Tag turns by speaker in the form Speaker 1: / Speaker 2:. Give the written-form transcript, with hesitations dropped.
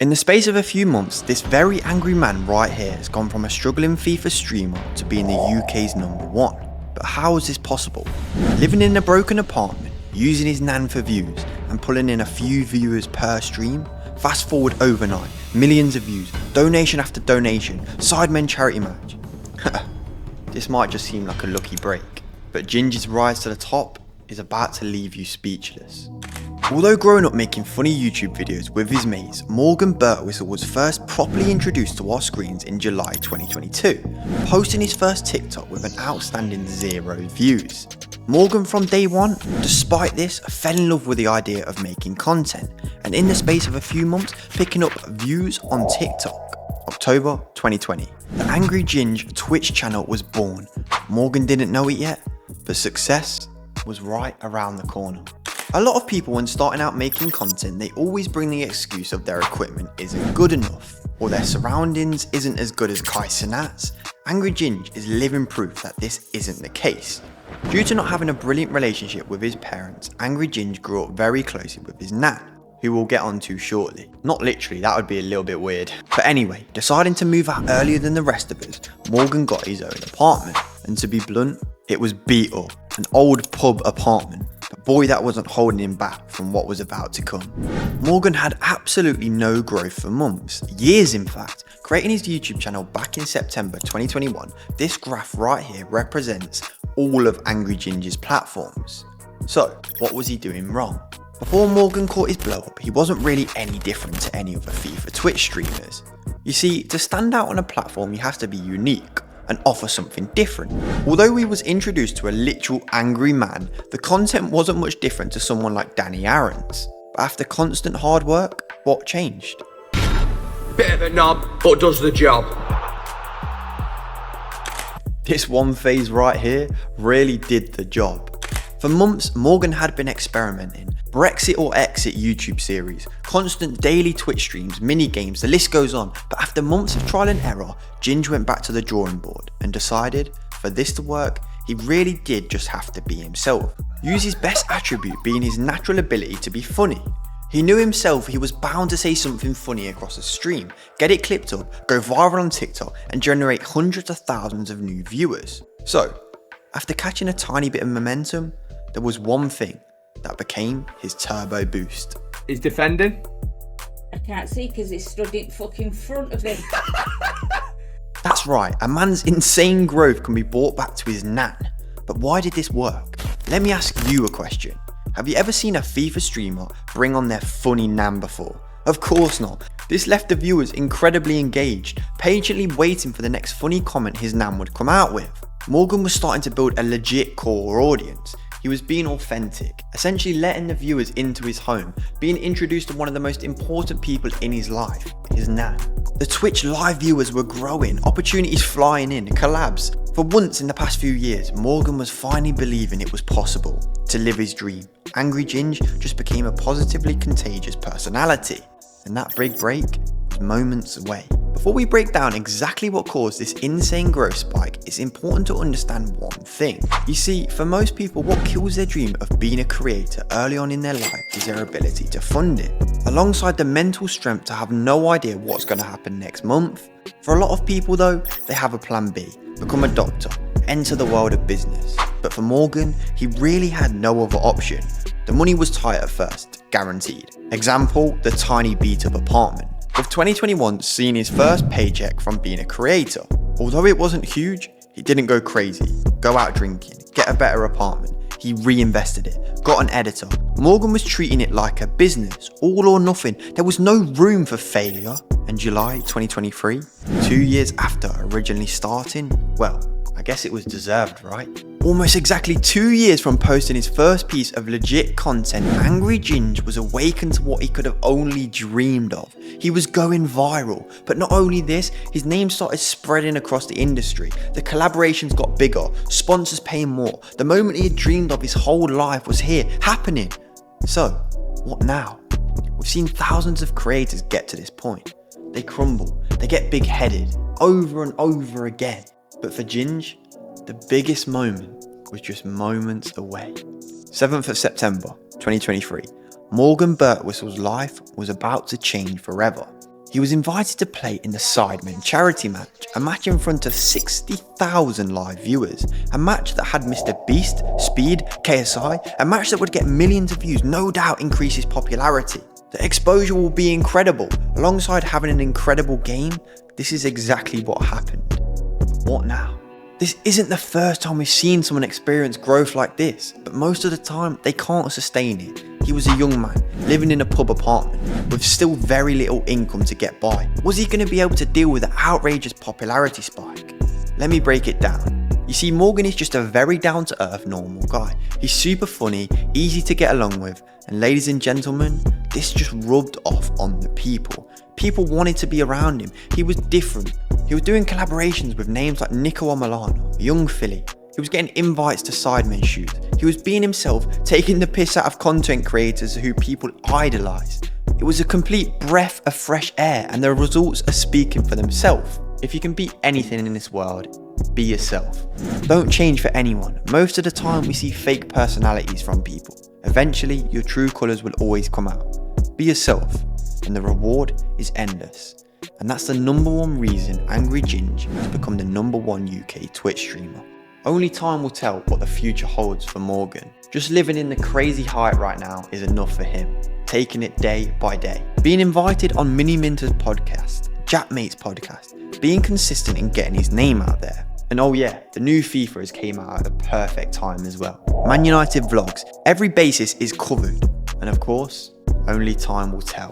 Speaker 1: In the space of a few months, this very angry man right here has gone from a struggling FIFA streamer to being the UK's #1. But how is this possible? Living in a broken apartment, using his nan for views, and pulling in a few viewers per stream? Fast forward overnight, millions of views, donation after donation, Sidemen charity match. This might just seem like a lucky break, but Ginge's rise to the top is about to leave you speechless. Although growing up making funny YouTube videos with his mates, Morgan Birtwistle was first properly introduced to our screens in July 2022, posting his first TikTok with an outstanding 0 views. Morgan from day one, despite this, fell in love with the idea of making content, and in the space of a few months, picking up views on TikTok. October 2020, the AngryGinge Twitch channel was born. Morgan didn't know it yet, but success was right around the corner. A lot of people when starting out making content, they always bring the excuse of their equipment isn't good enough, or their surroundings isn't as good as Kai Cenat's. AngryGinge is living proof that this isn't the case. Due to not having a brilliant relationship with his parents, AngryGinge grew up very closely with his nan, who we'll get onto shortly. Not literally, that would be a little bit weird. But anyway, deciding to move out earlier than the rest of us, Morgan got his own apartment, and to be blunt, it was beat up, an old pub apartment. But boy, that wasn't holding him back from what was about to come. Morgan had absolutely no growth for months, years in fact. Creating his YouTube channel back in September 2021, this graph right here represents all of AngryGinge's platforms. So, what was he doing wrong? Before Morgan caught his blow up, he wasn't really any different to any other FIFA Twitch streamers. You see, to stand out on a platform you have to be unique and offer something different. Although he was introduced to a literal angry man, the content wasn't much different to someone like Danny Aaron's. But after constant hard work, what changed?
Speaker 2: Bit of a knob, but does the job.
Speaker 1: This one phase right here really did the job. For months, Morgan had been experimenting. Brexit or Exit YouTube series, constant daily Twitch streams, mini games, the list goes on. But after months of trial and error, Ginge went back to the drawing board and decided for this to work, he really did just have to be himself. Use his best attribute being his natural ability to be funny. He knew himself he was bound to say something funny across a stream, get it clipped up, go viral on TikTok and generate hundreds of thousands of new viewers. So, after catching a tiny bit of momentum, there was one thing that became his turbo boost.
Speaker 2: He's defending.
Speaker 3: I can't see because he stood in fucking front of him.
Speaker 1: That's right, a man's insane growth can be brought back to his nan. But why did this work? Let me ask you a question. Have you ever seen a FIFA streamer bring on their funny nan before? Of course not. This left the viewers incredibly engaged, patiently waiting for the next funny comment his nan would come out with. Morgan was starting to build a legit core audience. He was being authentic, essentially letting the viewers into his home, being introduced to one of the most important people in his life, his nan. The Twitch live viewers were growing, opportunities flying in, collabs. For once in the past few years, Morgan was finally believing it was possible to live his dream. AngryGinge just became a positively contagious personality, and that big break was moments away. Before we break down exactly what caused this insane growth spike, it's important to understand one thing. You see, for most people, what kills their dream of being a creator early on in their life is their ability to fund it, alongside the mental strength to have no idea what's going to happen next month. For a lot of people though, they have a plan B, become a doctor, enter the world of business. But for Morgan, he really had no other option. The money was tight at first, guaranteed. Example, the tiny beat up apartment. With 2021 seeing his first paycheck from being a creator. Although it wasn't huge, he didn't go crazy, go out drinking, get a better apartment. He reinvested it, got an editor. Morgan was treating it like a business, all or nothing. There was no room for failure. And July 2023, 2 years after originally starting, well, I guess it was deserved, right? Almost exactly 2 years from posting his first piece of legit content, AngryGinge was awakened to what he could have only dreamed of. He was going viral, but not only this, his name started spreading across the industry. The collaborations got bigger, sponsors paying more. The moment he had dreamed of his whole life was here, happening. So, what now? We've seen thousands of creators get to this point. They crumble, they get big-headed, over and over again. But for Ginge, the biggest moment was just moments away. 7th of September 2023, Morgan Birtwistle's life was about to change forever. He was invited to play in the Sidemen charity match, a match in front of 60,000 live viewers, a match that had Mr. Beast, Speed, KSI, a match that would get millions of views, no doubt increase his popularity. The exposure will be incredible. Alongside having an incredible game, this is exactly what happened. What now? This isn't the first time we've seen someone experience growth like this, but most of the time they can't sustain it. He was a young man, living in a pub apartment, with still very little income to get by. Was he going to be able to deal with the outrageous popularity spike? Let me break it down. You see, Morgan is just a very down-to-earth normal guy. He's super funny, easy to get along with, and ladies and gentlemen, this just rubbed off on the people. People wanted to be around him. He was different. He was doing collaborations with names like Nico Milano, Young Philly. He was getting invites to Sidemen shoots. He was being himself, taking the piss out of content creators who people idolise. It was a complete breath of fresh air, and the results are speaking for themselves. If you can be anything in this world, be yourself. Don't change for anyone. Most of the time we see fake personalities from people. Eventually your true colours will always come out. Be yourself, and the reward is endless. And that's the number one reason AngryGinge has become the number one UK Twitch streamer. Only time will tell what the future holds for Morgan. Just living in the crazy height right now is enough for him, taking it day by day. Being invited on Mini Minter's podcast, Jackmate's podcast, being consistent in getting his name out there. And oh yeah, the new FIFA has came out at the perfect time as well. Man United vlogs, every basis is covered. And of course, only time will tell.